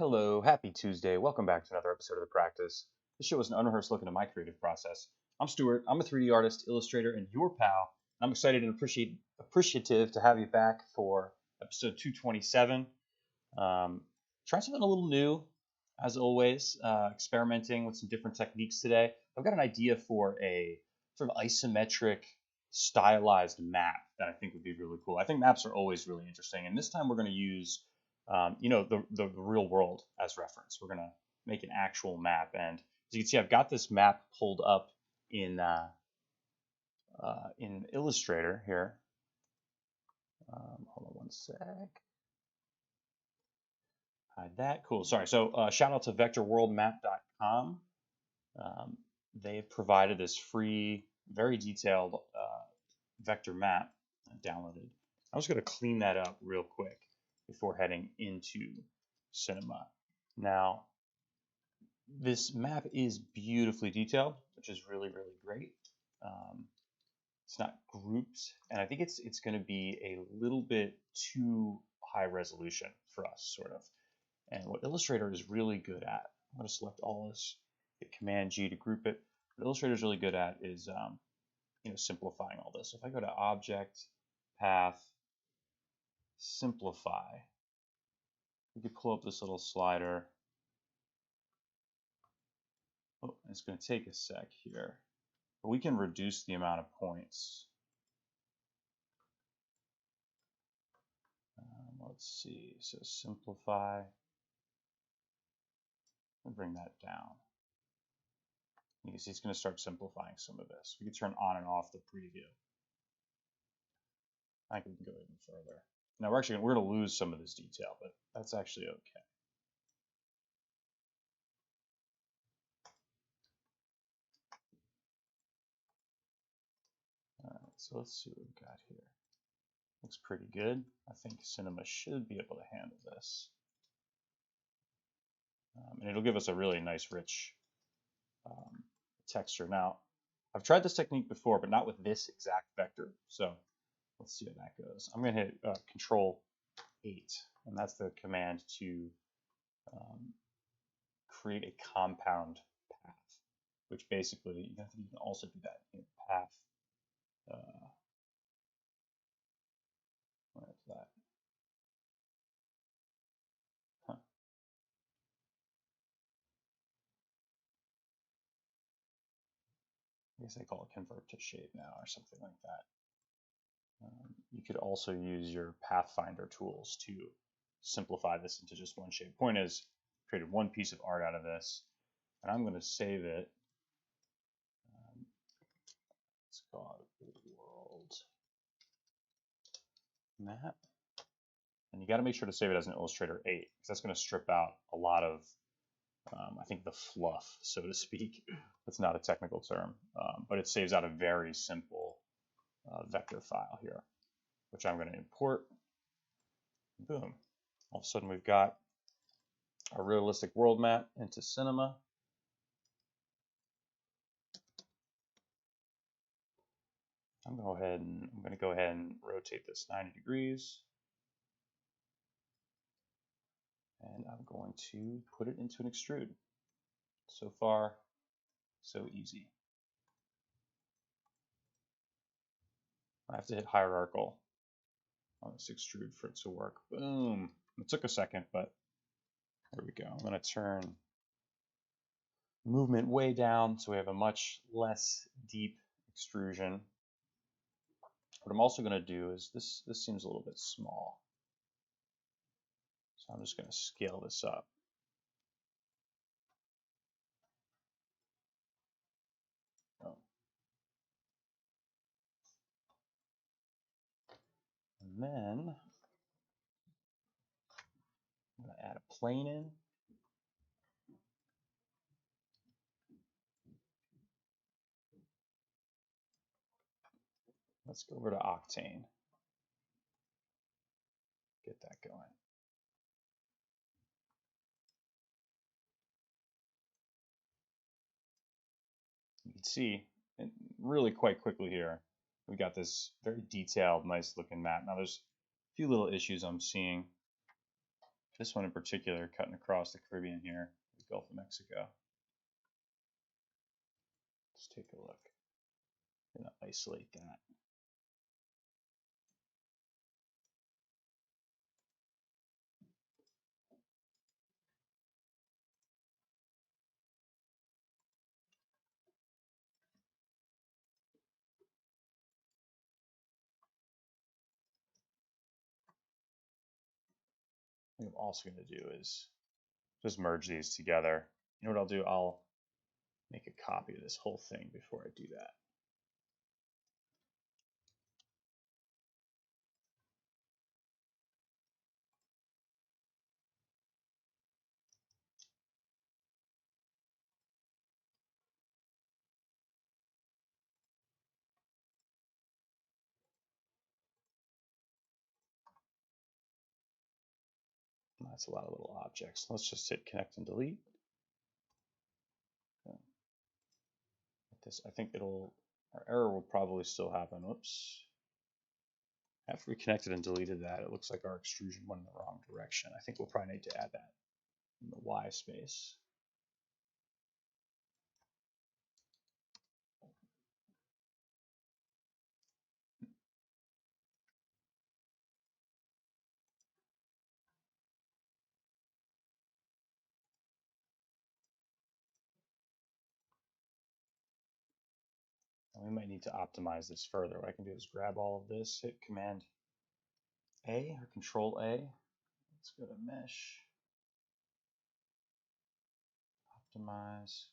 Hello, happy Tuesday. Welcome back to another episode of The Practice. This show is an unrehearsed look into my creative process. I'm Stuart. I'm a 3D artist, illustrator, and your pal. I'm excited and appreciative to have you back for episode 227. Trying something a little new, as always, experimenting with some different techniques today. I've got an idea for a sort of isometric, stylized map that I think would be really cool. I think maps are always really interesting, and this time we're going to use the real world as reference. We're going to make an actual map. And as you can see, I've got this map pulled up in Illustrator here. Hold on one sec. Hide that. Cool. Sorry. So shout out to vectorworldmap.com. They've provided this free, very detailed vector map I downloaded. I'm just going to clean that up real quick before heading into Cinema. Now, this map is beautifully detailed, which is really, really great. It's not grouped, and I think it's going to be a little bit too high resolution for us, sort of. And what Illustrator is really good at, I'm going to select all this, hit Command G to group it. What Illustrator is really good at is simplifying all this. So if I go to Object, Path, Simplify, we could pull up this little slider. Oh, it's going to take a sec here, but we can reduce the amount of points. Let's see, so simplify, and bring that down. You can see it's going to start simplifying some of this. We can turn on and off the preview. I think we can go even further. Now we're going to lose some of this detail, but that's actually okay. All right, so let's see what we've got here. Looks pretty good. I think Cinema should be able to handle this. And it'll give us a really nice, rich texture. Now, I've tried this technique before, but not with this exact vector. So let's see how that goes. I'm going to hit Control 8, and that's the command to create a compound path, which basically, you can also do that in path. Where's that? Huh. I guess I call it convert to shape now or something like that. You could also use your Pathfinder tools to simplify this into just one shape. Point is, created one piece of art out of this, and I'm going to save it. Let's call it World Map. And you got to make sure to save it as an Illustrator 8, because that's going to strip out a lot of, I think, the fluff, so to speak. That's not a technical term, but it saves out a very simple vector file here, which I'm going to import. Boom. All of a sudden, we've got a realistic world map into Cinema. I'm going to go ahead and rotate this 90 degrees. And I'm going to put it into an extrude. So far, so easy. I have to hit hierarchical on this extrude for it to work. Boom. It took a second, but there we go. I'm going to turn movement way down so we have a much less deep extrusion. What I'm also going to do is this seems a little bit small. So I'm just going to scale this up. Oh. And then I'm going to add a plane in. Let's go over to Octane. Get that going. You can see, and really quite quickly here, we got this very detailed, nice looking map. Now there's a few little issues I'm seeing. this one in particular, cutting across the Caribbean here, the Gulf of Mexico. Let's take a look. I'm going to isolate that. What I'm also going to do is just merge these together. You know what I'll do? I'll make a copy of this whole thing before I do that. That's a lot of little objects. Let's just hit connect and delete. This, I think our error will probably still happen. Whoops. After we connected and deleted that, it looks like our extrusion went in the wrong direction. I think we'll probably need to add that in the Y space. And we might need to optimize this further. What I can do is grab all of this, hit Command A or Control A. Let's go to Mesh, optimize.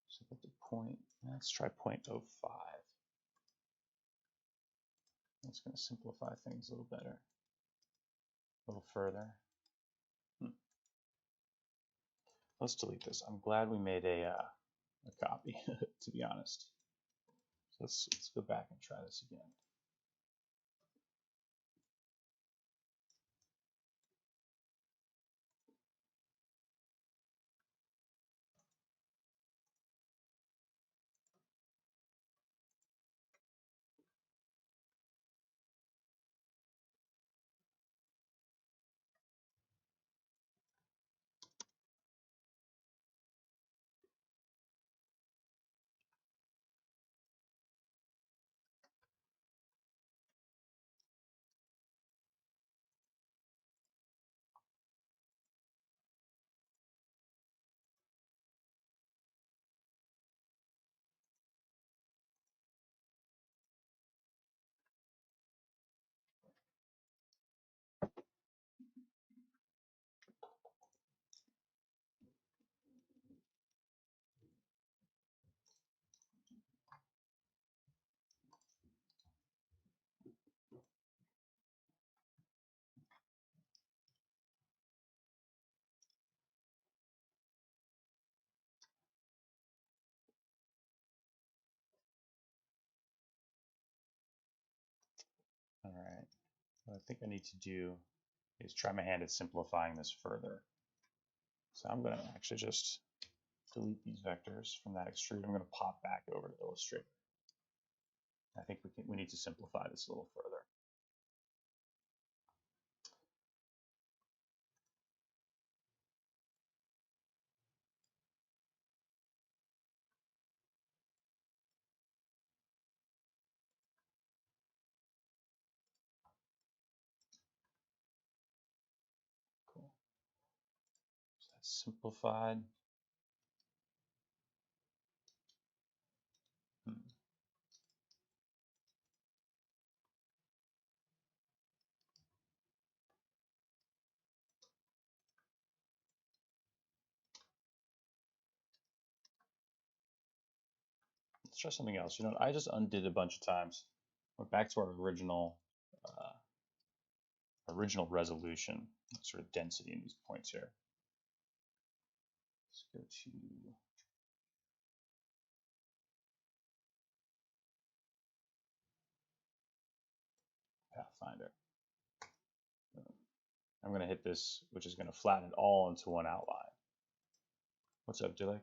So put the point, let's try 0.05. That's going to simplify things a little better, a little further. Let's delete this. I'm glad we made a copy, to be honest. So let's go back and try this again. All right, what I think I need to do is try my hand at simplifying this further. So I'm going to actually just delete these vectors from that extrude. I'm going to pop back over to Illustrator. I think we need to simplify this a little further. Cool. So that's simplified. Let's try something else. You know, I just undid a bunch of times. Went back to our original resolution, sort of density in these points here. Let's go to Pathfinder. I'm going to hit this, which is going to flatten it all into one outline. What's up, Dilek?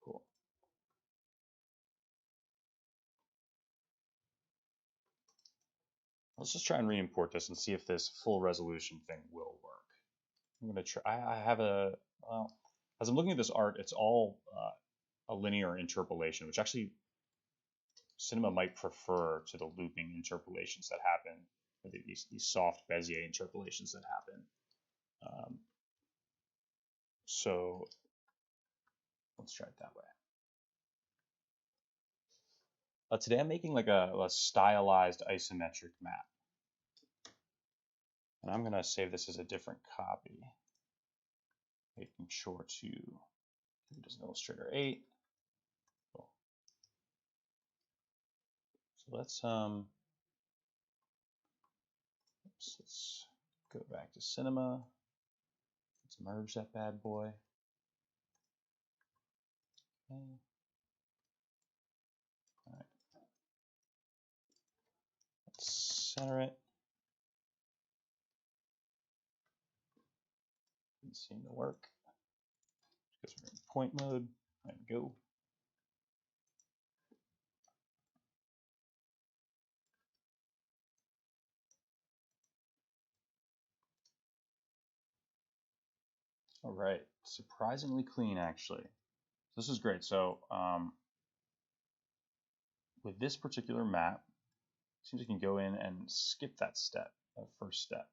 Cool. Let's just try and re-import this and see if this full resolution thing will work. I'm gonna try. I have a well, as I'm looking at this art, it's all a linear interpolation, which actually Cinema might prefer to the looping interpolations that happen, these soft Bezier interpolations that happen. So let's try it that way. Today I'm making like a stylized isometric map. And I'm going to save this as a different copy, making sure to keep it as an Illustrator 8. Cool. So let's go back to Cinema. Let's merge that bad boy. Okay. All right. Let's center it. Didn't seem to work because we're in point mode. And go. All right, surprisingly clean actually. This is great. So with this particular map, it seems you can go in and skip that step, that first step,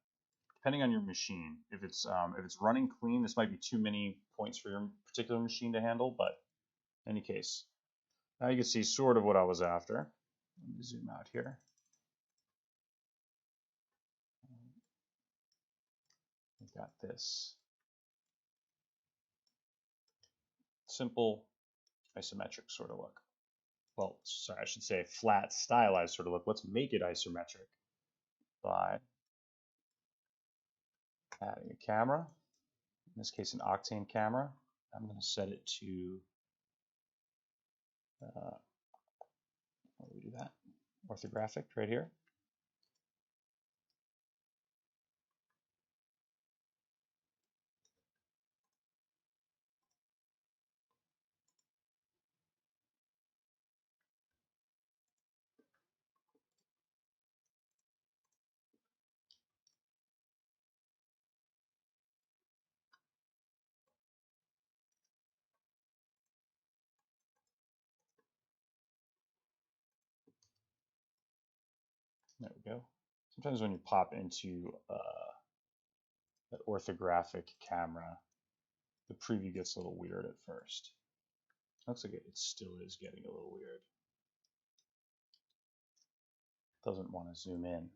depending on your machine. If it's running clean, this might be too many points for your particular machine to handle. But in any case, now you can see sort of what I was after. Let me zoom out here. We've got this simple isometric sort of look. Well, sorry, I should say flat stylized sort of look. Let's make it isometric by adding a camera, in this case an Octane camera. I'm going to set it to, how do we do that? Orthographic right here. There we go. Sometimes when you pop into that orthographic camera, the preview gets a little weird at first. Looks like it still is getting a little weird. Doesn't want to zoom in.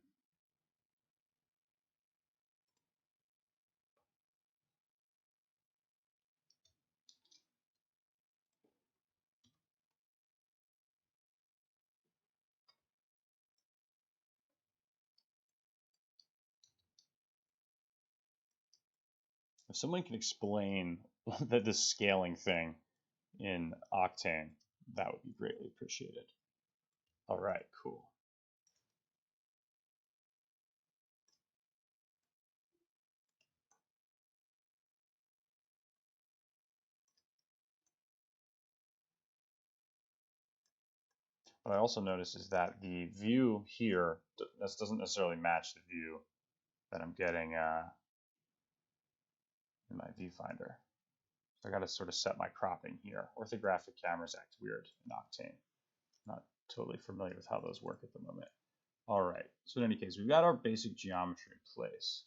If someone can explain this scaling thing in Octane, that would be greatly appreciated. All right, cool. What I also noticed is that the view here doesn't necessarily match the view that I'm getting in my viewfinder. So I got to sort of set my cropping here. Orthographic cameras act weird in Octane. Not totally familiar with how those work at the moment. All right, so in any case, we've got our basic geometry in place.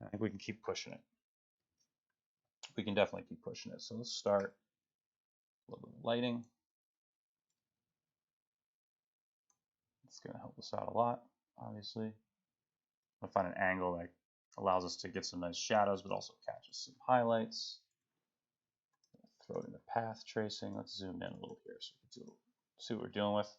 I think we can keep pushing it. We can definitely keep pushing it. So let's start a little bit of lighting. It's going to help us out a lot, obviously. We'll find an angle that allows us to get some nice shadows, but also catches some highlights. Throw it into path tracing. Let's zoom in a little here so we can see what we're dealing with.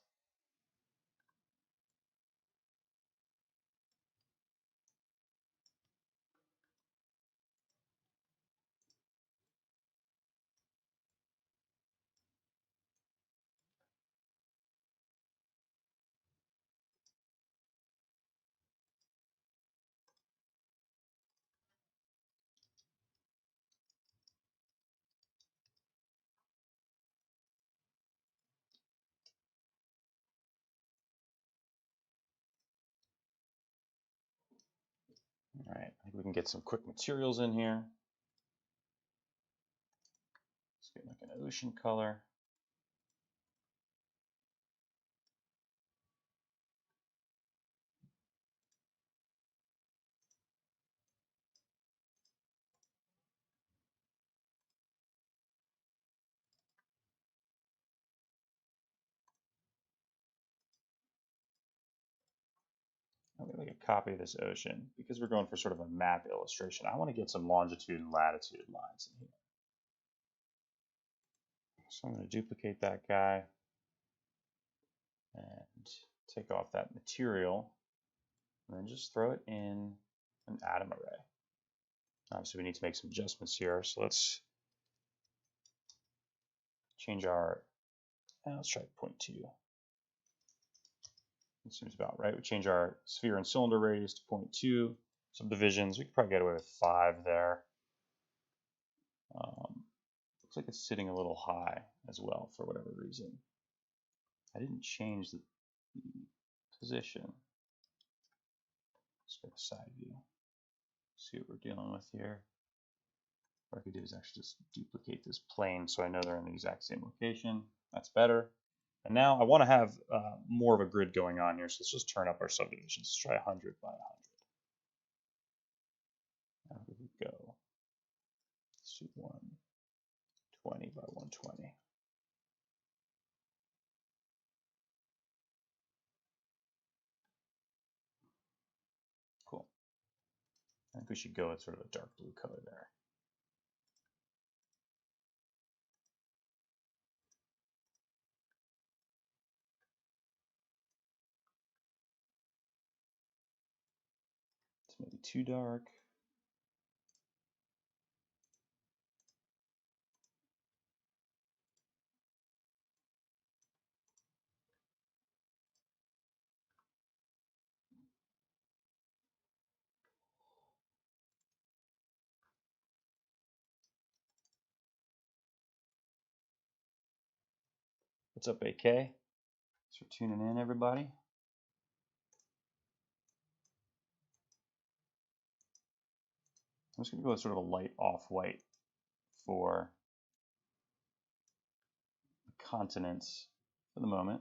All right, I think we can get some quick materials in here. Let's get like an ocean color. I'm going to make a copy of this ocean because we're going for sort of a map illustration. I want to get some longitude and latitude lines in here. So I'm going to duplicate that guy and take off that material and then just throw it in an atom array. Obviously, we need to make some adjustments here. So let's change our, let's try 0.2. It seems about right. We change our sphere and cylinder radius to 0.2. Subdivisions, we could probably get away with 5 there. Looks like it's sitting a little high as well for whatever reason. I didn't change the position. Let's go to side view. See what we're dealing with here. What I could do is actually just duplicate this plane so I know they're in the exact same location. That's better. And now I want to have more of a grid going on here, so let's just turn up our subdivisions. Let's try 100 by 100. Now here we go. Let's do 120 by 120. Cool. I think we should go with sort of a dark blue color there. It's maybe too dark. What's up, AK? Thanks for tuning in, everybody. I'm just going to go with sort of a light off-white for the continents for the moment.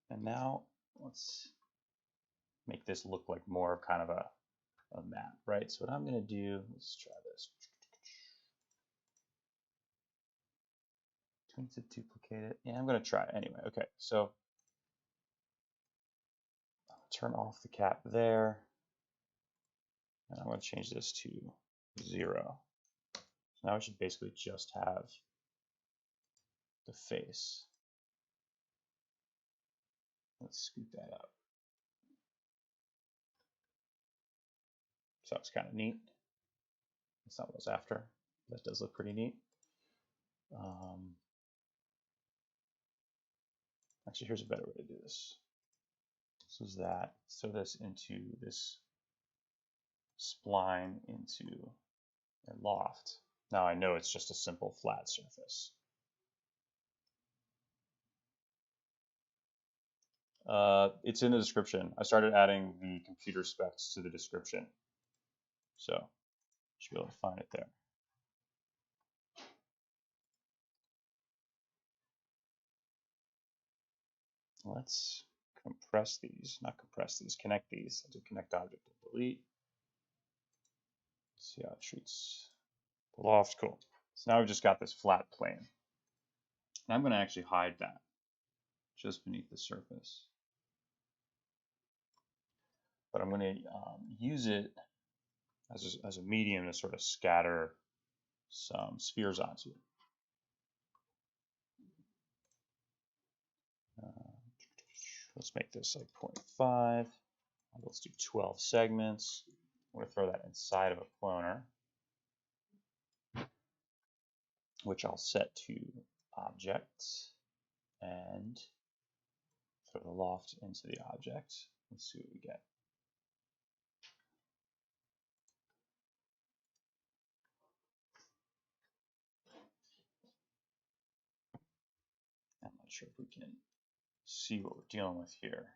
And now let's make this look like more of kind of a map, right? So what I'm going to do, let's try this. Do I need to duplicate it? Yeah, I'm going to try it anyway. Okay, so I'll turn off the cap there. And I'm going to change this to 0. So now we should basically just have the face. Let's scoot that up. So it's kind of neat. That's not what I was after. That does look pretty neat. Actually, here's a better way to do this. So is that, throw this into this spline into a loft. Now I know it's just a simple flat surface. It's in the description. I started adding the computer specs to the description. So you should be able to find it there. Let's compress these, not compress these, connect these. I'll do connect object and delete. Let's see how it treats the loft. Cool. So now we've just got this flat plane. And I'm going to actually hide that just beneath the surface. But I'm going to use it as a medium to sort of scatter some spheres onto it. Let's make this like 0.5. Let's do 12 segments. I'm going to throw that inside of a cloner, which I'll set to objects and throw the loft into the object. Let's see what we get. I'm not sure if we can see what we're dealing with here.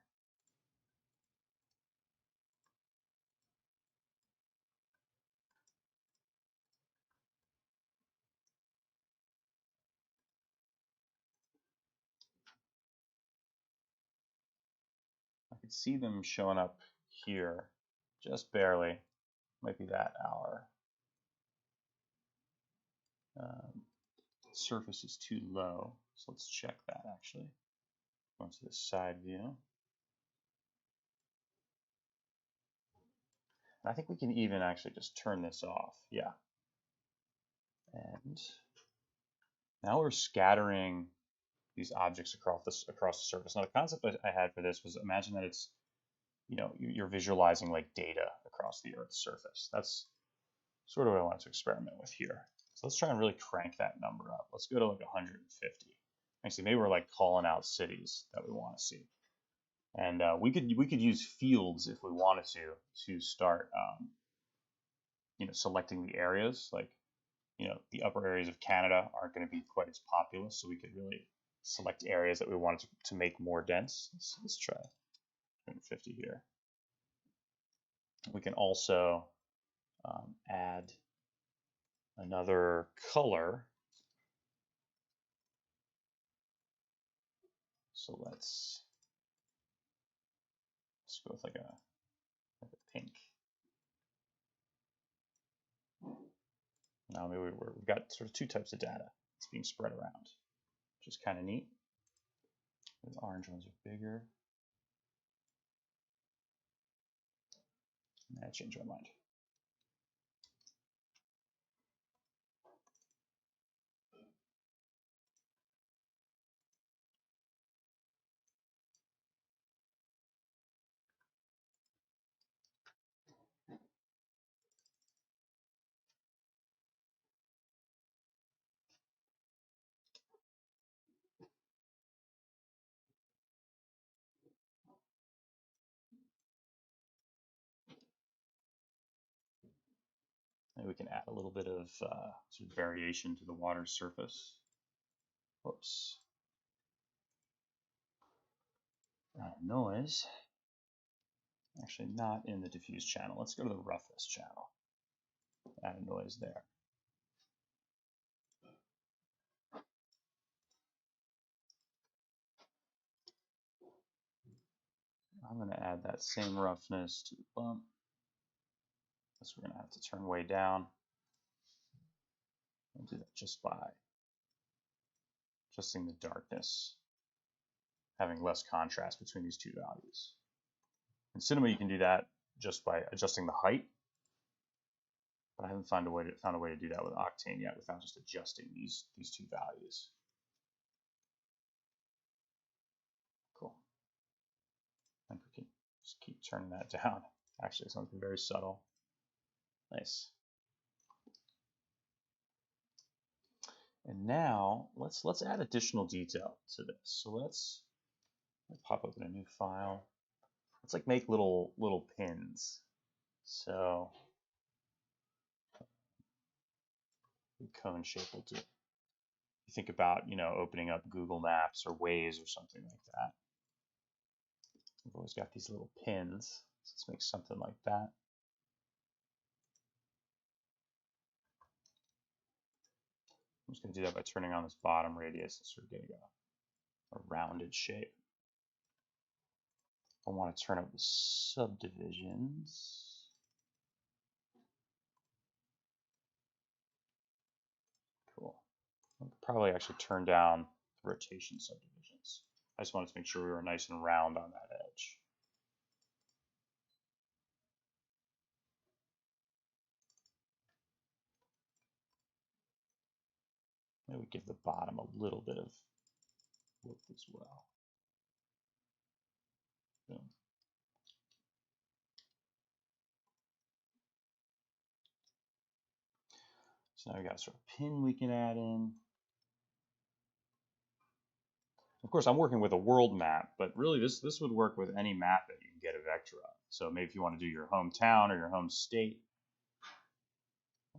I could see them showing up here, just barely. Might be that our surface is too low. So let's check that actually. Go into the side view. And I think we can even actually just turn this off. Yeah. And now we're scattering these objects across the surface. Now the concept I had for this was, imagine that it's, you're visualizing like data across the Earth's surface. That's sort of what I wanted to experiment with here. So let's try and really crank that number up. Let's go to like 150. Actually, maybe we're like calling out cities that we want to see. And we could use fields if we wanted to start selecting the areas. Like, the upper areas of Canada aren't going to be quite as populous, so we could really select areas that we wanted to make more dense. Let's try 250 here. We can also add another color. So let's go with like a pink. Now maybe we've got sort of two types of data. It's being spread around, which is kind of neat. The orange ones are bigger. And I changed my mind. Maybe we can add a little bit of sort of variation to the water surface. Whoops. Noise. Actually, not in the diffuse channel. Let's go to the roughness channel. Add a noise there. I'm going to add that same roughness to the bump. This we're going to have to turn way down. I'll do that just by adjusting the darkness, having less contrast between these two values. In Cinema, you can do that just by adjusting the height, but I haven't found a way to do that with Octane yet without just adjusting these two values. Cool. I think we can just keep turning that down. Actually, something very subtle. Nice. And now let's add additional detail to this. So let's pop open a new file. Let's like make little pins. So the cone shape will do. You think about opening up Google Maps or Waze or something like that. We've always got these little pins. So let's make something like that. I'm just going to do that by turning on this bottom radius and sort of getting a rounded shape. I want to turn up the subdivisions. Cool. I'll probably actually turn down the rotation subdivisions. I just wanted to make sure we were nice and round on that edge. Maybe give the bottom a little bit of width as well. Boom. So now we got a sort of pin we can add in. course, I'm working with a world map, but really this would work with any map that you can get a vector of. So maybe if you want to do your hometown or your home state,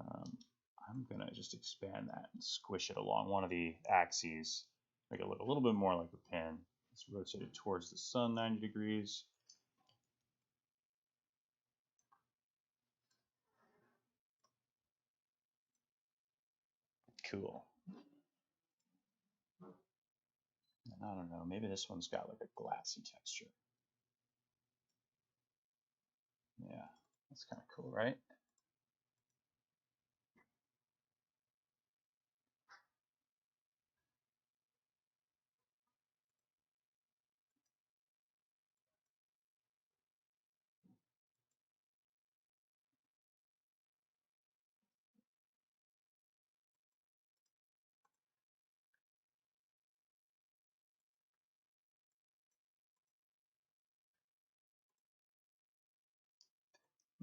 I'm going to just expand that and squish it along one of the axes, make it look a little bit more like a pin. Let's rotate it towards the sun 90 degrees. Cool. And I don't know, maybe this one's got like a glassy texture. Yeah, that's kind of cool, right?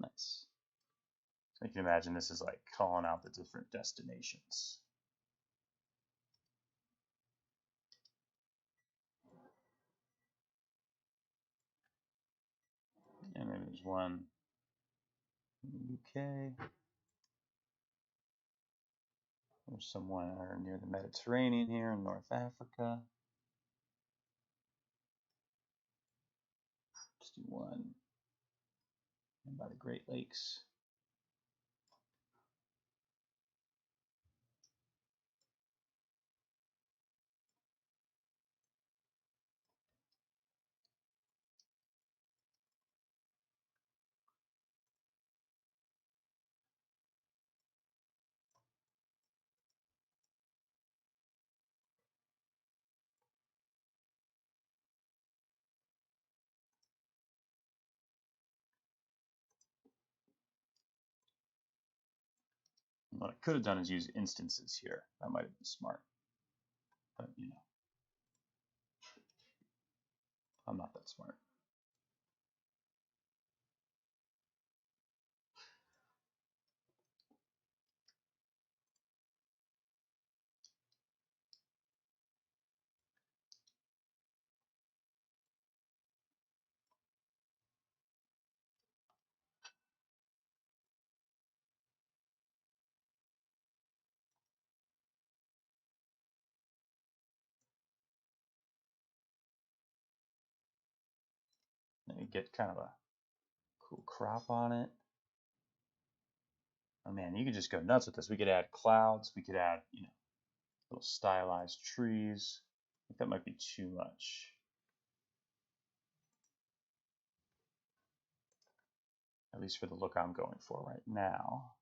Nice. So you can imagine this is like calling out the different destinations. And maybe there's one in the UK. There's somewhere near the Mediterranean here in North Africa. Let's do one by the Great Lakes. What I could have done is use instances here. That might have been smart. But, you know, I'm not that smart. Then you get kind of a cool crop on it. Oh man, you could just go nuts with this. We could add clouds. We could add, you know, little stylized trees. I think that might be too much. At least for the look I'm going for right now.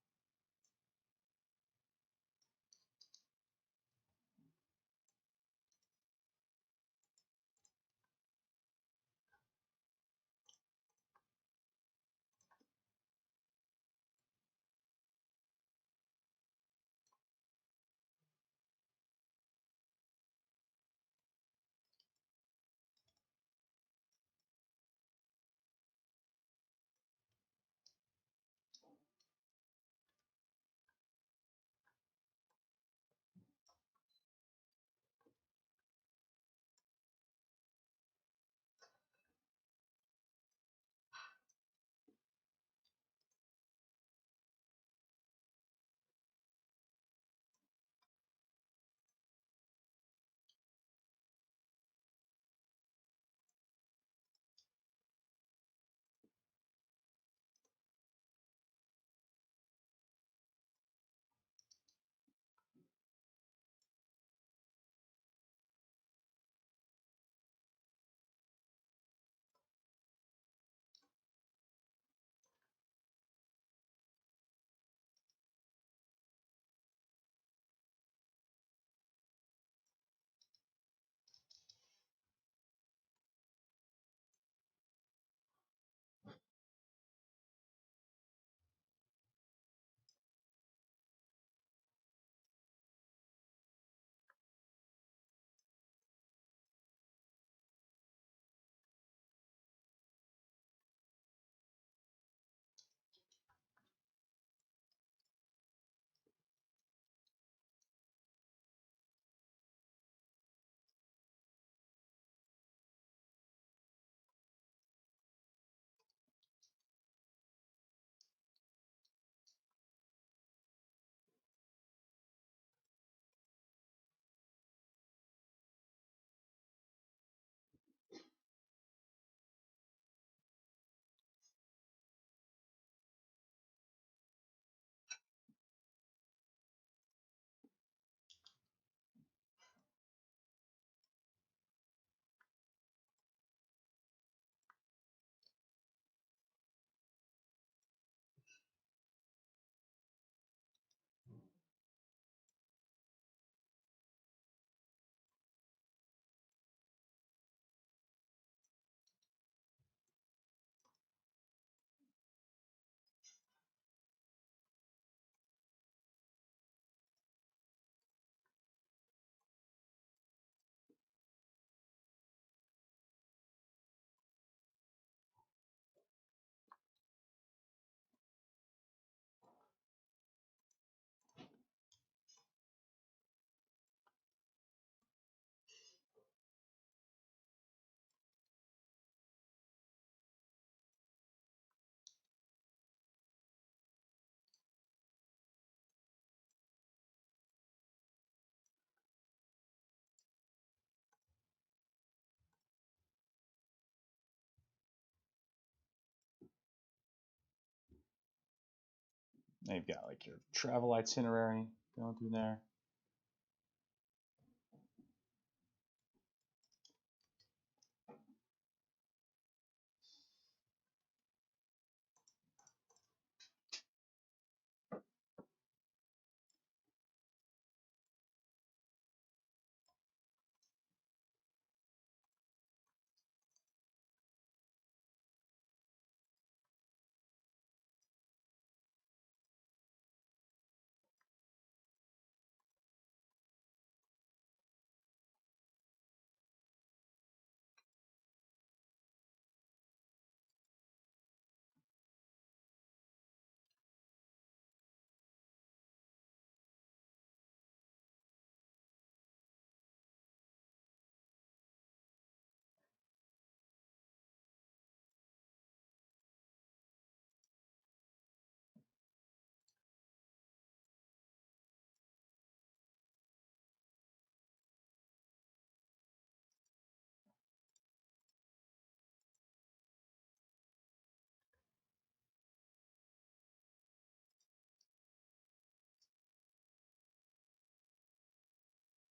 Now you've got like your travel itinerary going through there.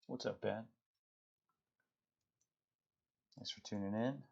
What's up, Ben? Thanks for tuning in.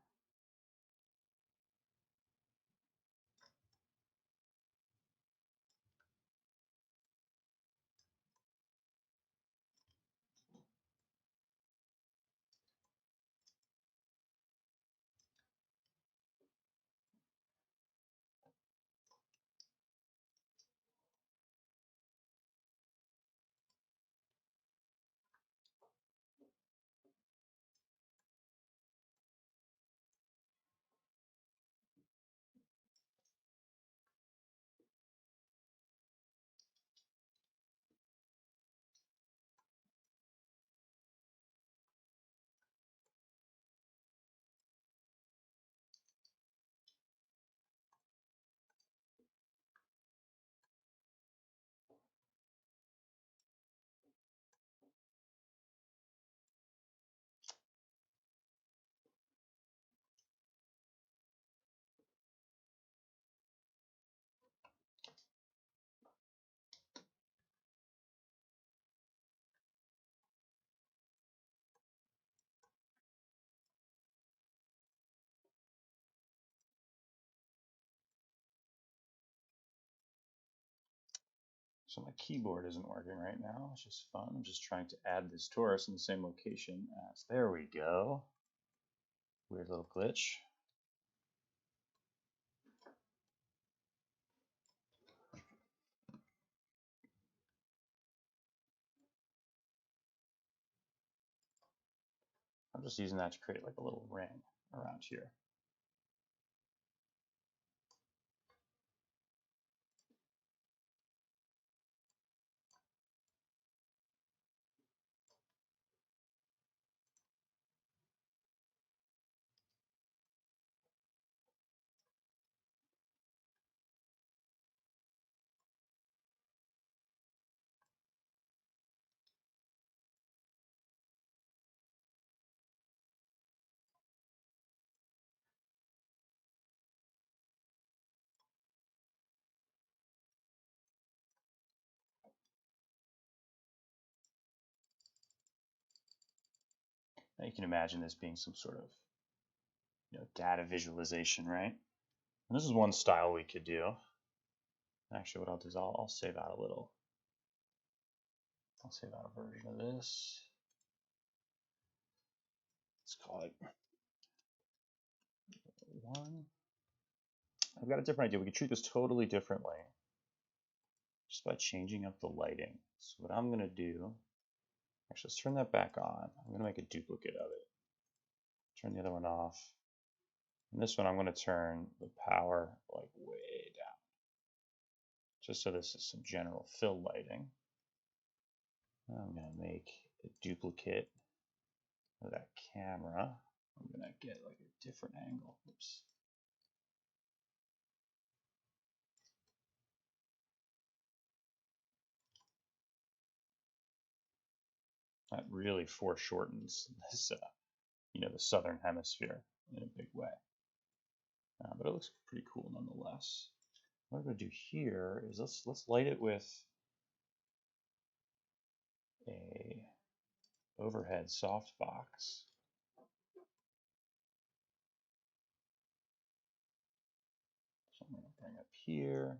So my keyboard isn't working right now, which is fun. I'm just trying to add this torus in the same location as, there we go. Weird little glitch. I'm just using that to create like a little ring around here. Now you can imagine this being some sort of data visualization, right? And this is one style we could do. Actually, what I'll do is I'll save out a little. I'll save out a version of this. Let's call it 1. I've got a different idea. We could treat this totally differently just by changing up the lighting. So what I'm going to do, actually, let's turn that back on. I'm going to make a duplicate of it. Turn the other one off. And this one, I'm going to turn the power like way down, just so this is some general fill lighting. I'm going to make a duplicate of that camera. I'm going to get like a different angle. Oops. That really foreshortens this, the southern hemisphere in a big way. But it looks pretty cool nonetheless. what I'm going to do here is let's light it with a overhead softbox. So I'm going to bring up here.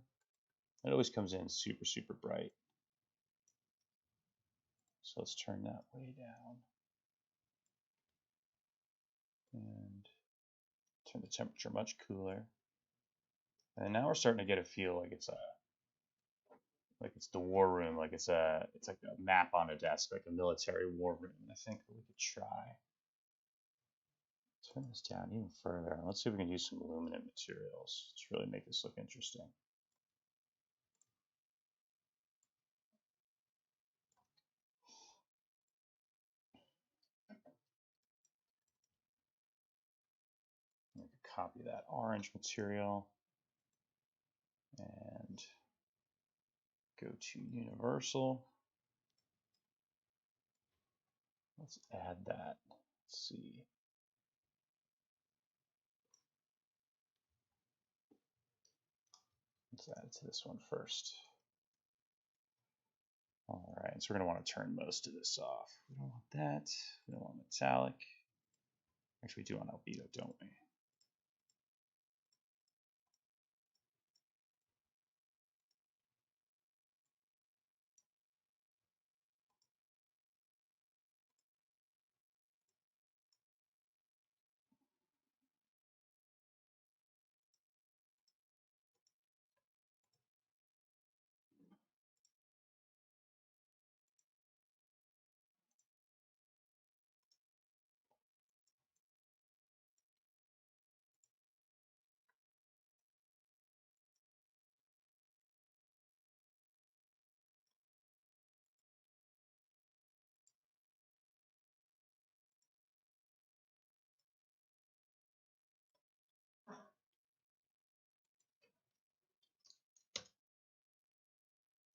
It always comes in super, super bright. So let's turn that way down. And turn the temperature much cooler. And now we're starting to get a feel like it's the war room, like it's like a map on a desk, like a military war room. And I think we could try turn this down even further. Let's see if we can use some luminant materials to really make this look interesting. I'm going to copy that orange material and go to universal. Let's add that. Let's see. Let's add it to this one first. All right, so we're going to want to turn most of this off. We don't want that. We don't want metallic. Actually, we do want albedo, don't we?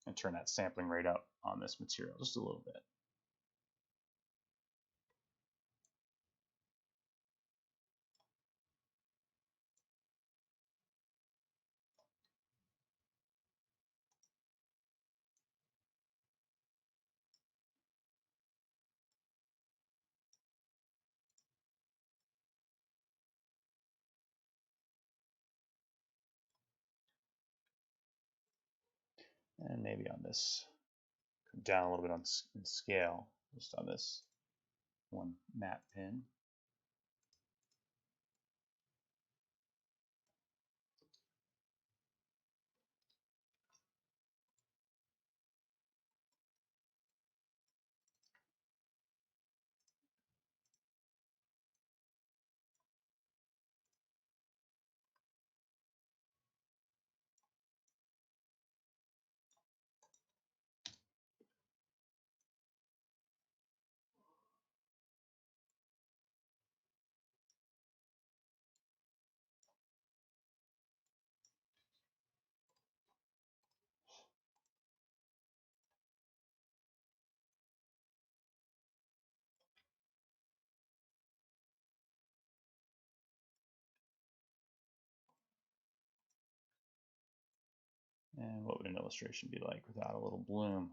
And turn that sampling rate up on this material just a little bit. And maybe on this, come down a little bit in scale, just on this one map pin. And what would an illustration be like without a little bloom?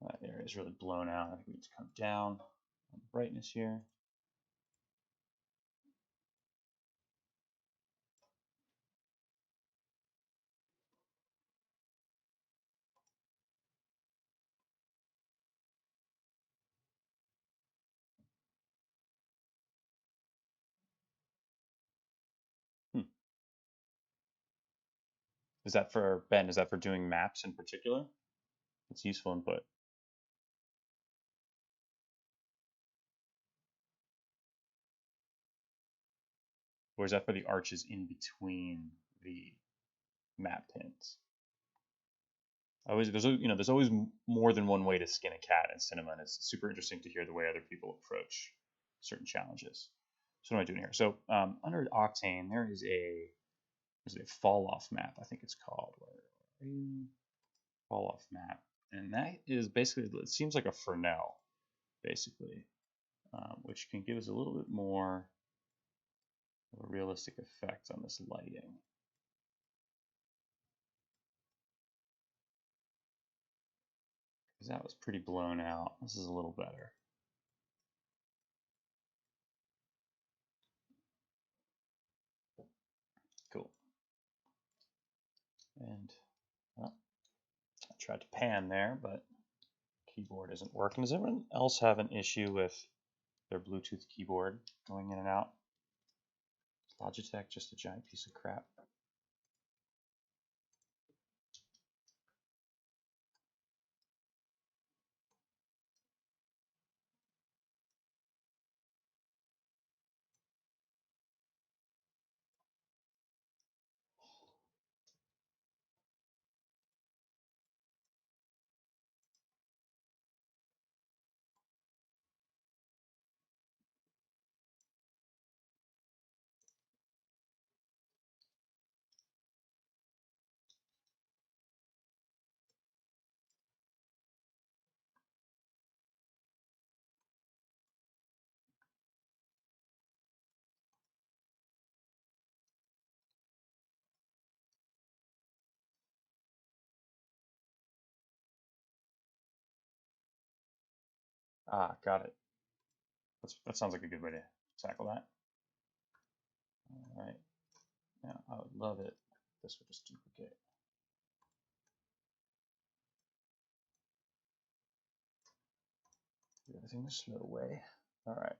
That area is really blown out. I think we need to come down on the brightness here. Is that for, Ben, is that for doing maps in particular? It's useful input. Or is that for the arches in between the map pins? There's always more than one way to skin a cat in cinema, and it's super interesting to hear the way other people approach certain challenges. So what am I doing here? So under Octane, there's a Falloff Map, I think it's called. Falloff Map, and that is basically, it seems like a Fresnel, basically. which can give us a little bit more of a realistic effect on this lighting. Because that was pretty blown out. This is a little better. Cool. And well, I tried to pan there, but keyboard isn't working. Does anyone else have an issue with their Bluetooth keyboard going in and out? Logitech, just a giant piece of crap. Ah, got it. That sounds like a good way to tackle that. All right. Now, I would love it if this would just duplicate. Do everything the slow way. All right.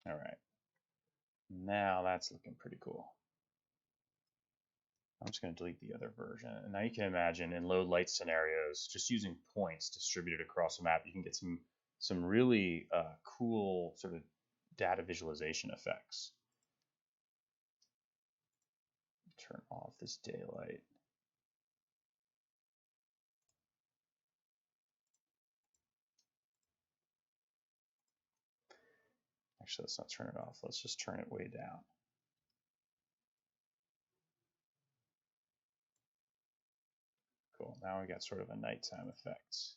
All right. Now that's looking pretty cool. I'm just going to delete the other version. And now you can imagine in low light scenarios, just using points distributed across a map, you can get some really cool sort of data visualization effects. Turn off this daylight. Actually, let's not turn it off. Let's just turn it way down. Cool. Now we got sort of a nighttime effect.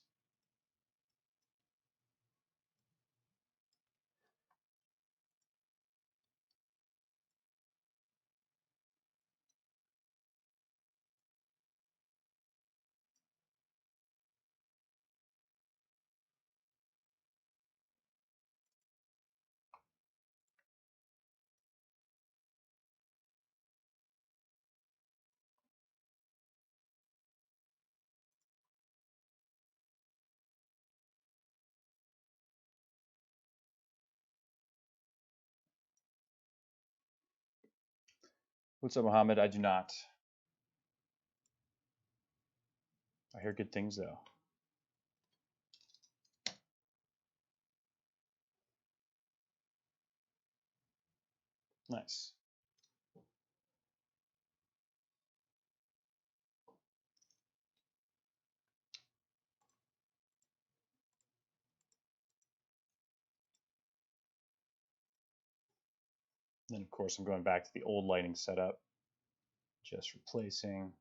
What's up, Mohammed? I do not. I hear good things, though. Nice. Then, of course, I'm going back to the old lighting setup, just replacing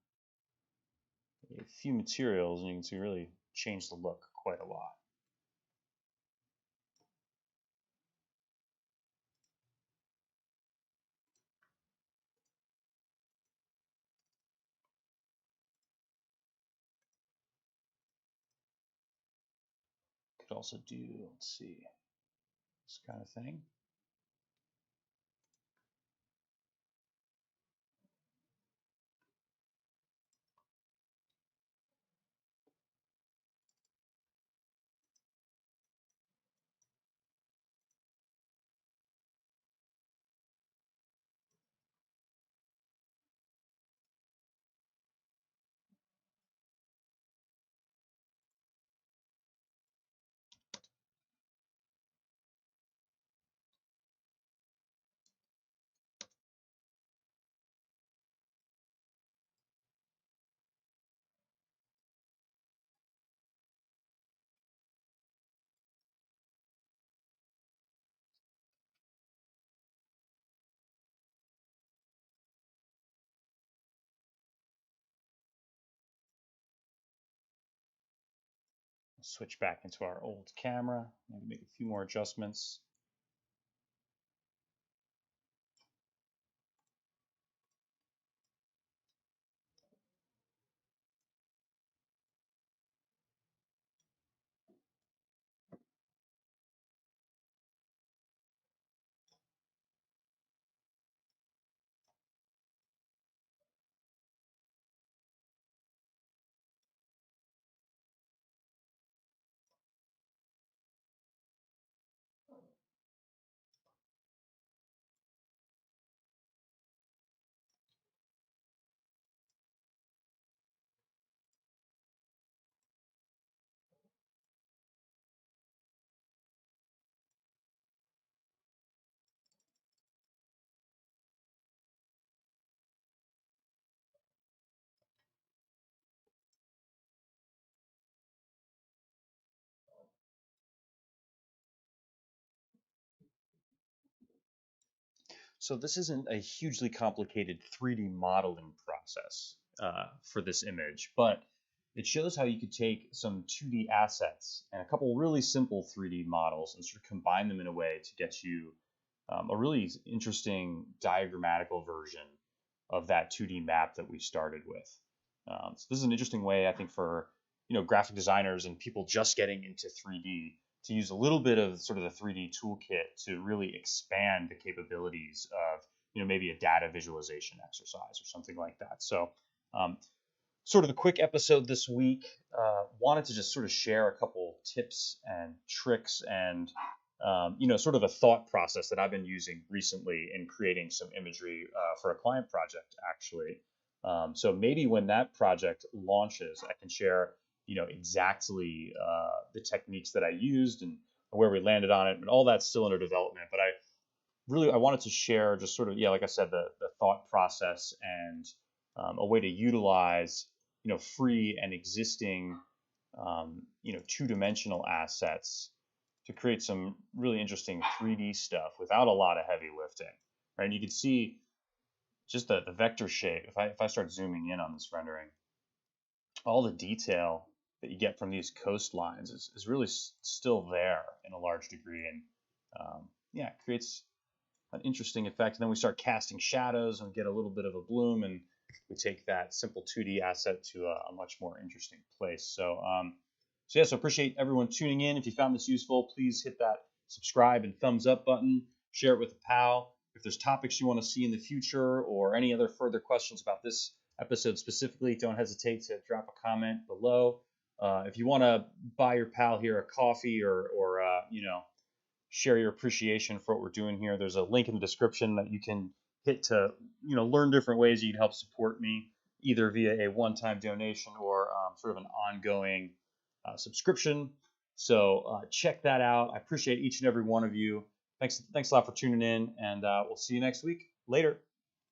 a few materials, and you can see really change the look quite a lot. also do, let's see, this kind of thing. Switch back into our old camera, maybe make a few more adjustments. So this isn't a hugely complicated 3D modeling process for this image, but it shows how you could take some 2D assets and a couple really simple 3D models and sort of combine them in a way to get you a really interesting diagrammatical version of that 2D map that we started with. So this is an interesting way, I think, for graphic designers and people just getting into 3D to use a little bit of sort of the 3D toolkit to really expand the capabilities of maybe a data visualization exercise or something like that. So sort of a quick episode this week. Wanted to just sort of share a couple tips and tricks and sort of a thought process that I've been using recently in creating some imagery for a client project, actually. So maybe when that project launches, I can share exactly the techniques that I used and where we landed on it, and all that's still under development. But I wanted to share just sort of, like I said, the thought process and a way to utilize free and existing two-dimensional assets to create some really interesting 3D stuff without a lot of heavy lifting, right? And you can see just the vector shape. If I start zooming in on this rendering, all the detail that you get from these coastlines is really still there in a large degree, and it creates an interesting effect. And then we start casting shadows and get a little bit of a bloom, and we take that simple 2D asset to a much more interesting place. So so appreciate everyone tuning in. If you found this useful, please hit that subscribe and thumbs up button. Share it with a pal. If there's topics you want to see in the future or any other further questions about this episode specifically, don't hesitate to drop a comment below. If you want to buy your pal here a coffee or share your appreciation for what we're doing here, there's a link in the description that you can hit to learn different ways you can help support me, either via a one-time donation or sort of an ongoing subscription. So check that out. I appreciate each and every one of you. Thanks a lot for tuning in, and we'll see you next week. Later.